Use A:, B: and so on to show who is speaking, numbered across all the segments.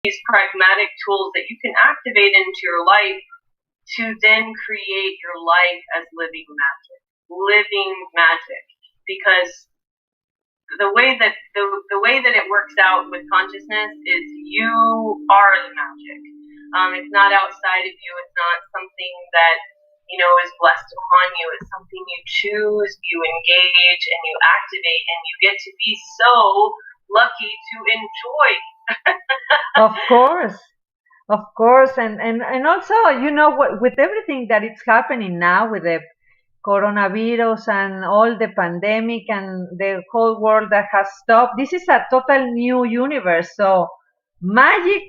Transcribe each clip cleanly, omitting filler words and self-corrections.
A: these pragmatic tools that you can activate into your life to then create your life as living magic, because the way that it works out with consciousness is you are the magic. It's not outside of you. It's not something that is blessed upon you. It's something you choose, you engage, and you activate, and you get to be so lucky to enjoy.
B: Of course, and also, with everything that is happening now with the coronavirus and all the pandemic and the whole world that has stopped, this is a total new universe. So magic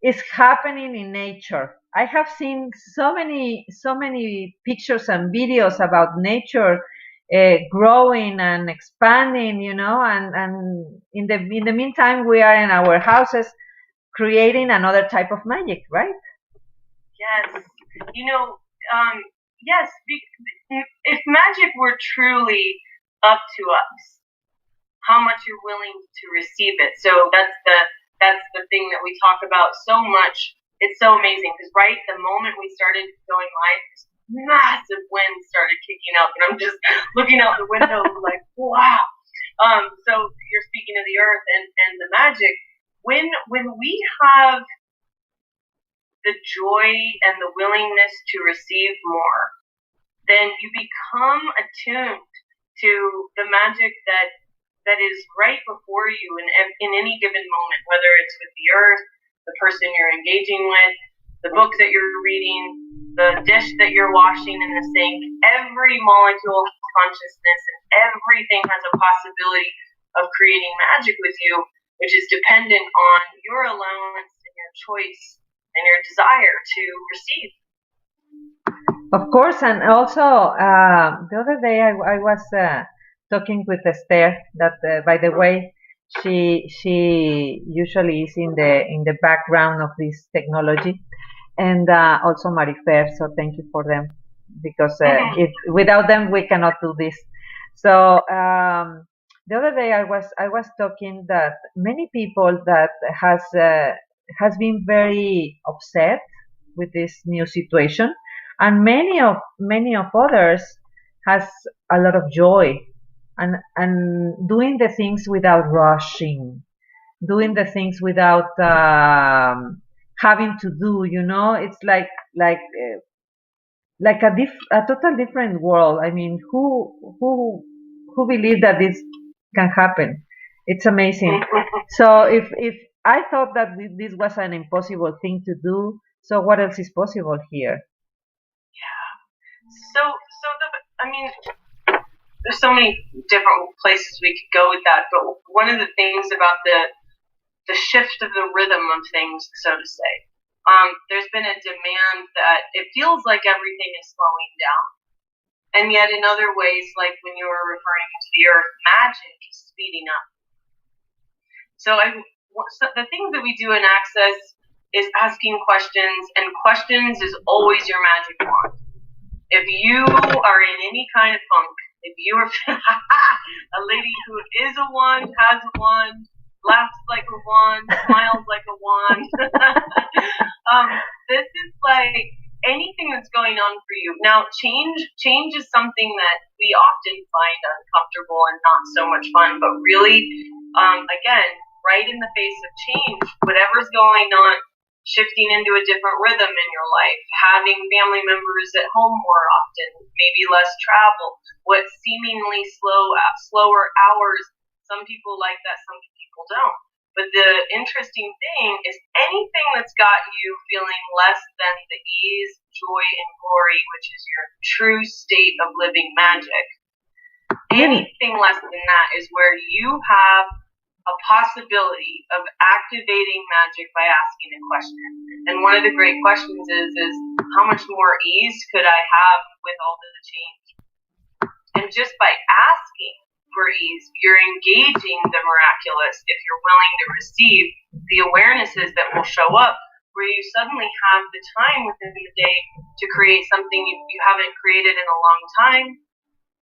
B: is happening in nature. I have seen so many pictures and videos about nature growing and expanding, and in the meantime we are in our houses creating another type of magic, right?
A: Yes. Yes, if magic were truly up to us, how much you're willing to receive it. So that's the thing that we talk about so much. It's so amazing because right the moment we started going live, this massive wind started kicking up, and I'm just looking out the window like, wow. So you're speaking of the earth and the magic. When we have the joy and the willingness to receive more, then you become attuned to the magic that is right before you in any given moment, whether it's with the earth, the person you're engaging with, the book that you're reading, the dish that you're washing in the sink. Every molecule has consciousness, and everything has a possibility of creating magic with you, which is dependent on your allowance and your choice and your desire to receive.
B: Of course, and also the other day I was talking with Esther. That, by the way, she usually is in the background of this technology, and also Marifer. So thank you for them, because without them we cannot do this. So the other day I was talking that many people that has been very upset with this new situation, and many of others has a lot of joy, and doing the things without rushing, doing the things without having to do. It's like a total different world. I mean, who believe that this can happen? It's amazing. So if I thought that this was an impossible thing to do, so what else is possible here?
A: Yeah. There's so many different places we could go with that, but one of the things about the shift of the rhythm of things, so to say, there's been a demand that it feels like everything is slowing down, and yet in other ways, like when you were referring to the earth, magic is speeding up. So the things that we do in Access is asking questions, and questions is always your magic wand. If you are in any kind of funk, if you are a lady who is a wand, has a wand, laughs like a wand, smiles like a wand, this is like anything that's going on for you. Now, change is something that we often find uncomfortable and not so much fun, but really, again, right in the face of change, whatever's going on, shifting into a different rhythm in your life, having family members at home more often, maybe less travel, what seemingly slower hours. Some people like that, some people don't. But the interesting thing is anything that's got you feeling less than the ease, joy, and glory, which is your true state of living magic, anything less than that is where you have a possibility of activating magic by asking a question. And one of the great questions is how much more ease could I have with all the change? And just by asking for ease, you're engaging the miraculous. If you're willing to receive the awarenesses that will show up, where you suddenly have the time within the day to create something you haven't created in a long time,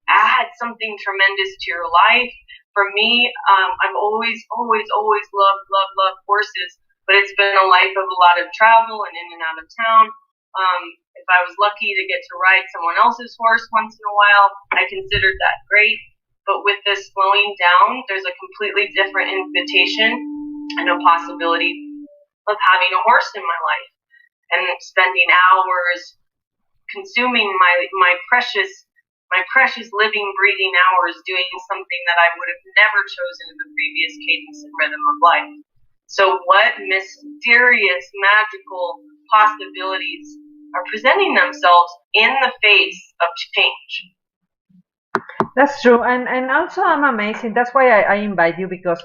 A: add something tremendous to your life. For me, I've always loved courses. but it's been a life of a lot of travel and in and out of town. If I was lucky to get to ride someone else's horse once in a while, I considered that great. But with this slowing down, there's a completely different invitation and a possibility of having a horse in my life and spending hours consuming my precious living, breathing hours doing something that I would have never chosen in the previous cadence and rhythm of life. So what mysterious, magical possibilities are presenting themselves in the face of change?
B: That's true, and also I'm amazing. That's why I invite you, because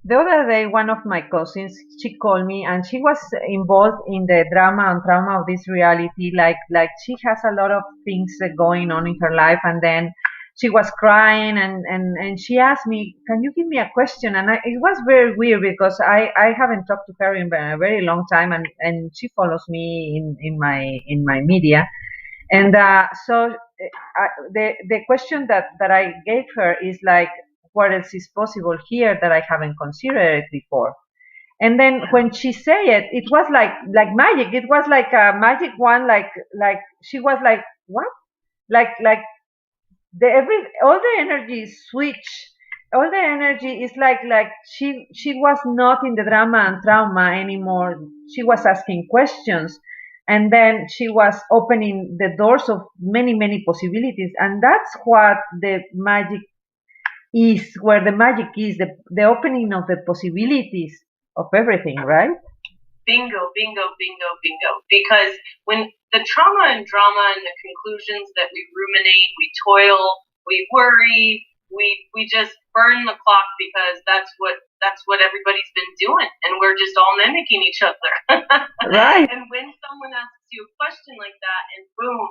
B: the other day one of my cousins, she called me and she was involved in the drama and trauma of this reality. Like she has a lot of things going on in her life, and then she was crying and she asked me, "Can you give me a question?" And it was very weird because I haven't talked to her in a very long time, and she follows me in my media. And the question that I gave her is like, what else is possible here that I haven't considered before? And then when she said it, it was like magic. It was like a magic one. Like she was like, what? Like the every all the energy is switch. All the energy is like she was not in the drama and trauma anymore. She was asking questions, and then she was opening the doors of many possibilities, and that's what the magic is, where the magic is, the opening of the possibilities of everything, right?
A: Bingo, bingo, bingo, bingo. Because when the trauma and drama and the conclusions that we ruminate, we toil, we worry, we just burn the clock because that's what everybody's been doing, and we're just all mimicking each other.
B: Right.
A: And when someone asks you a question like that, and boom,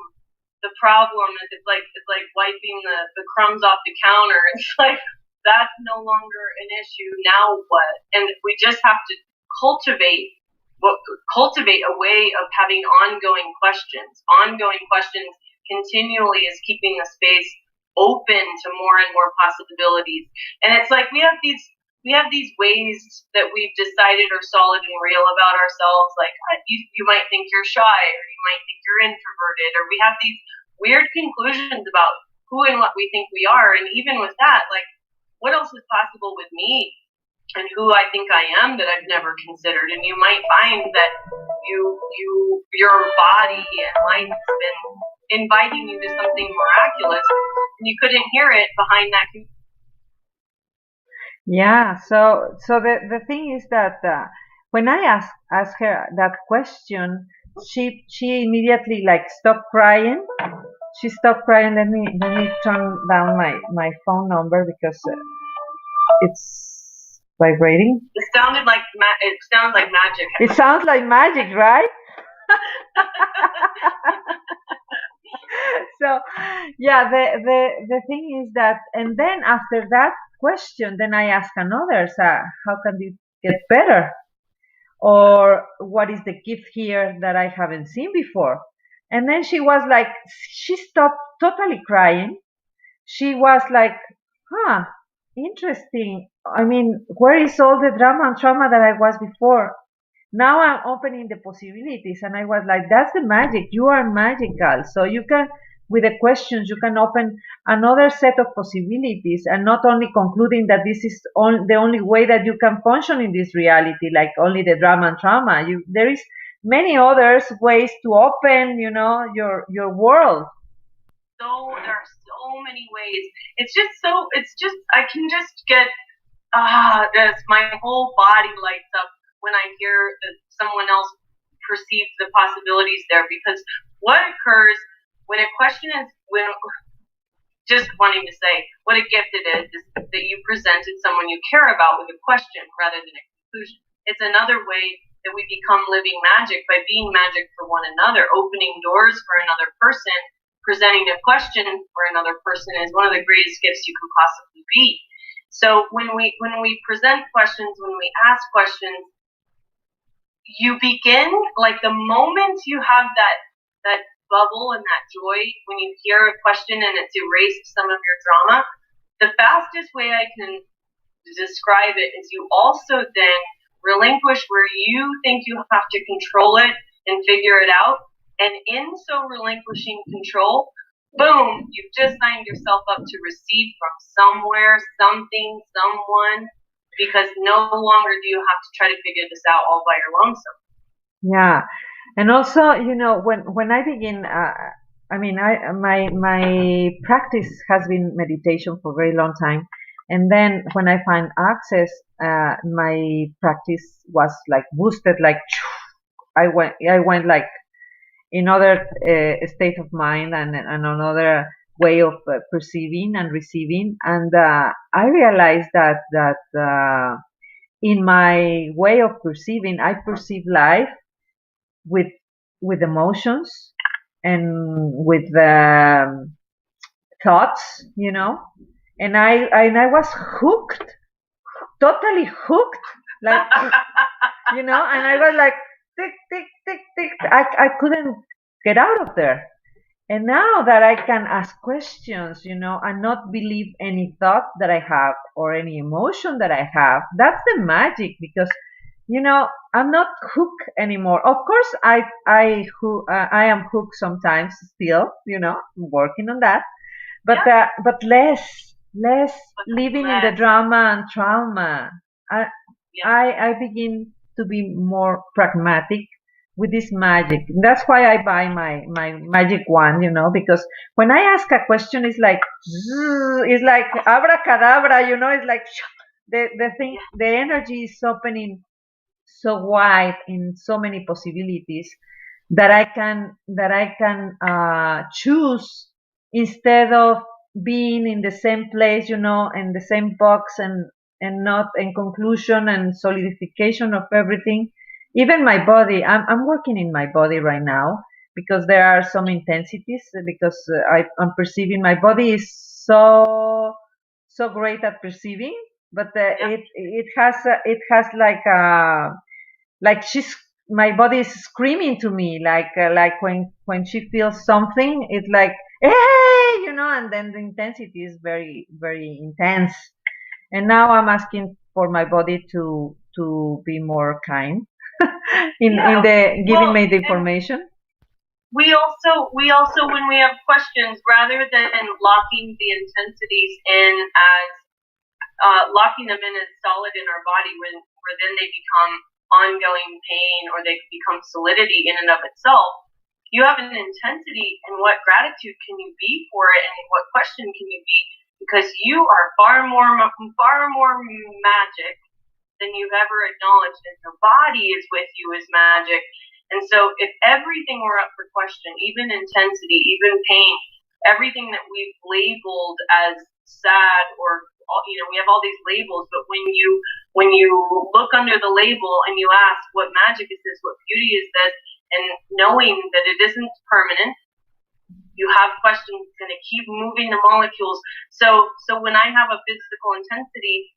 A: the problem is it's like wiping the crumbs off the counter. It's like that's no longer an issue. Now what? And we just have to cultivate a way of having ongoing questions. Ongoing questions continually is keeping the space open to more and more possibilities. And it's like we have these ways that we've decided are solid and real about ourselves. Like you might think you're shy, or you might think you're introverted, or we have these weird conclusions about who and what we think we are. And even with that, like, what else is possible with me and who I think I am that I've never considered? And you might find that your body and life has been inviting you to something miraculous, and you couldn't hear it behind that.
B: Yeah. So the thing is that when I asked her that question, she immediately like stopped crying. She stopped crying. Let me turn down my phone number because it's vibrating.
A: It sounded like magic.
B: It sounds like magic, right? So yeah, the thing is that, and then after that question, then I ask another, so how can this get better, or what is the gift here that I haven't seen before? And then she was like, she stopped totally crying. She was like, huh, interesting. I mean, where is all the drama and trauma that I was before? Now I'm opening the possibilities, and I was like, that's the magic. You are magical. So you can, with the questions, you can open another set of possibilities, and not only concluding that this is the only way that you can function in this reality, like only the drama and trauma. There is many others ways to open, your world.
A: So there are so many ways. It's just I can just get this, my whole body lights up when I hear that someone else perceives the possibilities there, because what occurs when a question is, when just wanting to say what a gift it is that you presented someone you care about with a question rather than a conclusion. It's another way that we become living magic, by being magic for one another, opening doors for another person. Presenting a question for another person is one of the greatest gifts you can possibly be. So when we present questions, when we ask questions, you begin, like, the moment you have that bubble and that joy, when you hear a question and it's erased some of your drama, the fastest way I can describe it is you also then Relinquish where you think you have to control it and figure it out. And in so relinquishing control, boom, you've just signed yourself up to receive from somewhere, something, someone, because no longer do you have to try to figure this out all by your lonesome.
B: Yeah, and also, when I begin, I mean, my practice has been meditation for a very long time, and then when I find access, my practice was like boosted, like I went like in other state of mind and another way of perceiving and receiving, and I realized that in my way of perceiving, I perceive life with emotions and with thoughts, and I was hooked, totally hooked, like and I was like tick tick tick tick. I couldn't get out of there. And now that I can ask questions, and not believe any thought that I have or any emotion that I have, that's the magic, because I'm not hooked anymore. Of course, I am hooked sometimes still. I'm working on that, but but less living in the drama and trauma. I I begin to be more pragmatic with this magic. That's why I buy my magic wand, because when I ask a question, it's like it's like abracadabra, it's like the thing, the energy is opening so wide in so many possibilities that I can choose, instead of being in the same place, in the same box, and not in conclusion and solidification of everything. Even my body, I'm working in my body right now, because there are some intensities, because I'm perceiving my body is so great at perceiving, but it has like she's my body is screaming to me, like when she feels something, it's like, hey, and then the intensity is very very intense. And now I'm asking for my body to be more kind in the giving me the information.
A: We also when we have questions, rather than locking the intensities in as locking them in as solid in our body, where then they become ongoing pain, or they become solidity in and of itself. You have an intensity, and what gratitude can you be for it, and what question can you be, because you are far more magic than you've ever acknowledged, and your body is with you as magic. And so if everything were up for question, even intensity, even pain, everything that we've labeled as sad, or we have all these labels, but when you look under the label and you ask, what magic is this, what beauty is this, and knowing that it isn't permanent, you have questions going to keep moving the molecules. So when I have a physical intensity,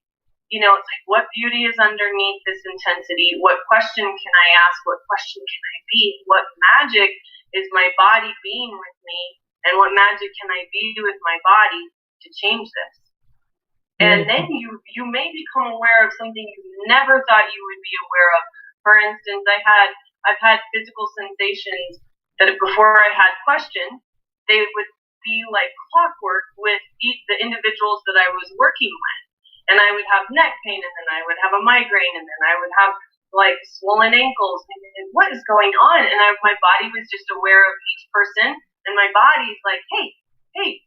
A: it's like, what beauty is underneath this intensity? What question can I ask? What question can I be? What magic is my body being with me? And what magic can I be with my body to change this? And then you may become aware of something you never thought you would be aware of. For instance, I've had physical sensations that before I had questions, they would be like clockwork with the individuals that I was working with. And I would have neck pain, and then I would have a migraine, and then I would have like swollen ankles. And what is going on? And my body was just aware of each person, and my body's like, hey,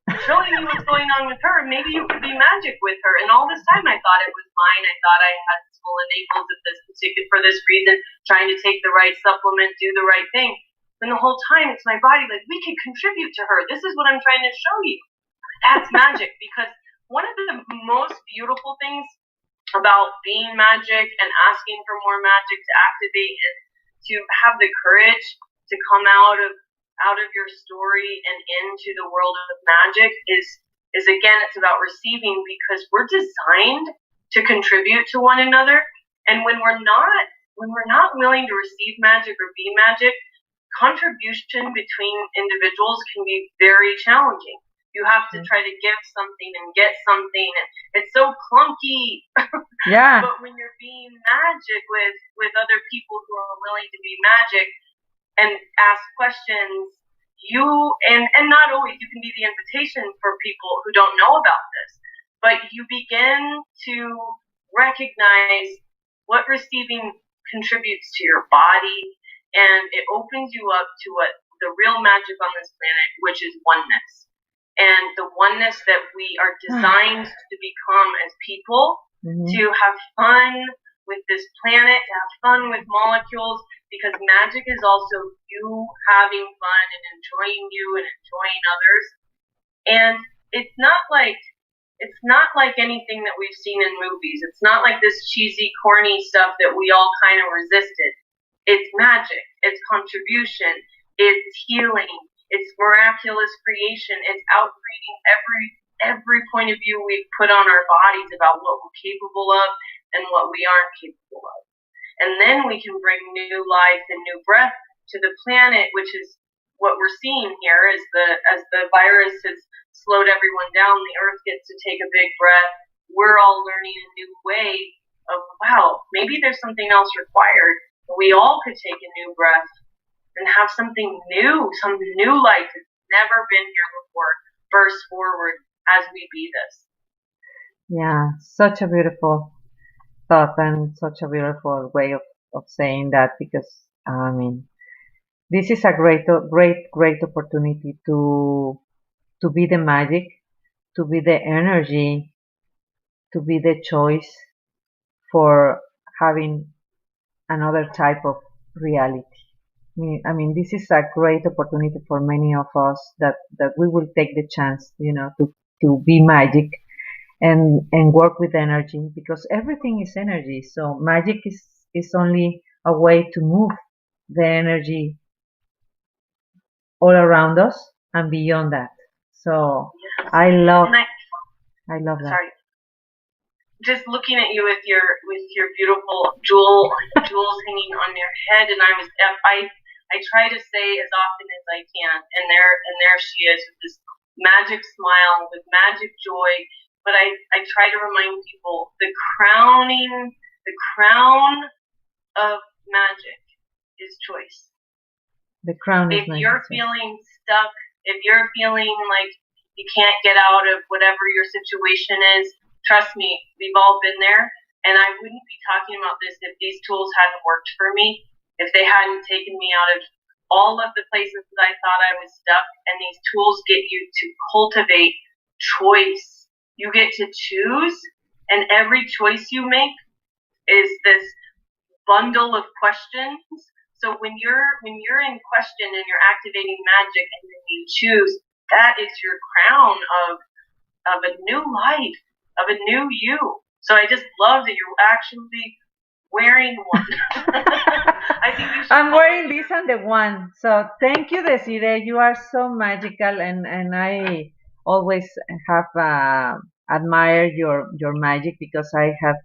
A: I'm showing you what's going on with her. Maybe you could be magic with her. And all this time I thought it was mine. I thought I had swollen ankles for this reason, trying to take the right supplement, do the right thing. And the whole time it's my body like, we can contribute to her. This is what I'm trying to show you. That's magic, because one of the most beautiful things about being magic and asking for more magic to activate is to have the courage to come out of your story and into the world of magic is again, it's about receiving, because we're designed to contribute to one another. And when we're not willing to receive magic or be magic, contribution between individuals can be very challenging. You have to try to give something and get something, and it's so clunky.
B: Yeah.
A: But when you're being magic with other people who are willing to be magic and ask questions, you and not always, you can be the invitation for people who don't know about this, but you begin to recognize what receiving contributes to your body, and it opens you up to what the real magic on this planet, which is oneness. And the oneness that we are designed to become as people, to have fun with this planet, to have fun with molecules, because magic is also you having fun and enjoying you and enjoying others. And it's not like anything that we've seen in movies. It's not like this cheesy, corny stuff that we all kind of resisted. It's magic. It's contribution. It's healing. It's miraculous creation. It's outbreeding every point of view we've put on our bodies about what we're capable of and what we aren't capable of. And then we can bring new life and new breath to the planet, which is what we're seeing here as the virus has slowed everyone down, the earth gets to take a big breath. We're all learning a new way of, wow, maybe there's something else required. We all could take a new breath and have something new, some new life that's never been here before, burst forward as we be this.
B: Yeah, such a beautiful thought and such a beautiful way of saying that, because I mean, this is a great opportunity to be the magic, to be the energy, to be the choice for having another type of reality. I mean, this is a great opportunity for many of us that we will take the chance, to be magic and work with energy, because everything is energy. So magic is only a way to move the energy all around us and beyond that. So
A: yes.
B: I love that.
A: Sorry. Just looking at you with your beautiful jewels hanging on your head, and I try to say as often as I can, and there she is with this magic smile, with magic joy. But I try to remind people the crown of magic is choice.
B: The crown is
A: magic. If you're feeling stuck, if you're feeling like you can't get out of whatever your situation is, trust me, we've all been there, and I wouldn't be talking about this if these tools hadn't worked for me, if they hadn't taken me out of all of the places that I thought I was stuck. And these tools get you to cultivate choice. You get to choose, and every choice you make is this bundle of questions. So when you're in question and you're activating magic and then you choose, that is your crown of a new life, of a new you. So I just love that you're actually wearing one. I think you should.
B: I'm wearing this and the one. So thank you, Desiree. You are so magical, and I always have admired your magic, because I have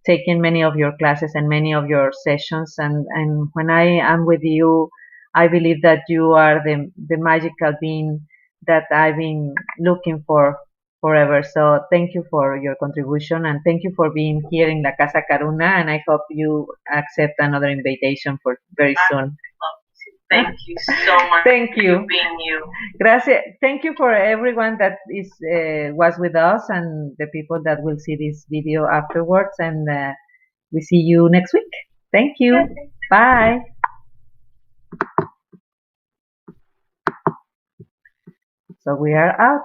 B: taken many of your classes and many of your sessions, and when I am with you, I believe that you are the magical being that I've been looking for forever. So thank you for your contribution, and thank you for being here in La Casa Caruna, and I hope you accept another invitation for very soon.
A: Thank you so much.
B: Thank you.
A: For being you.
B: Gracias. Thank you for everyone that was with us, and the people that will see this video afterwards, and we see you next week. Thank you. Bye. So we are out.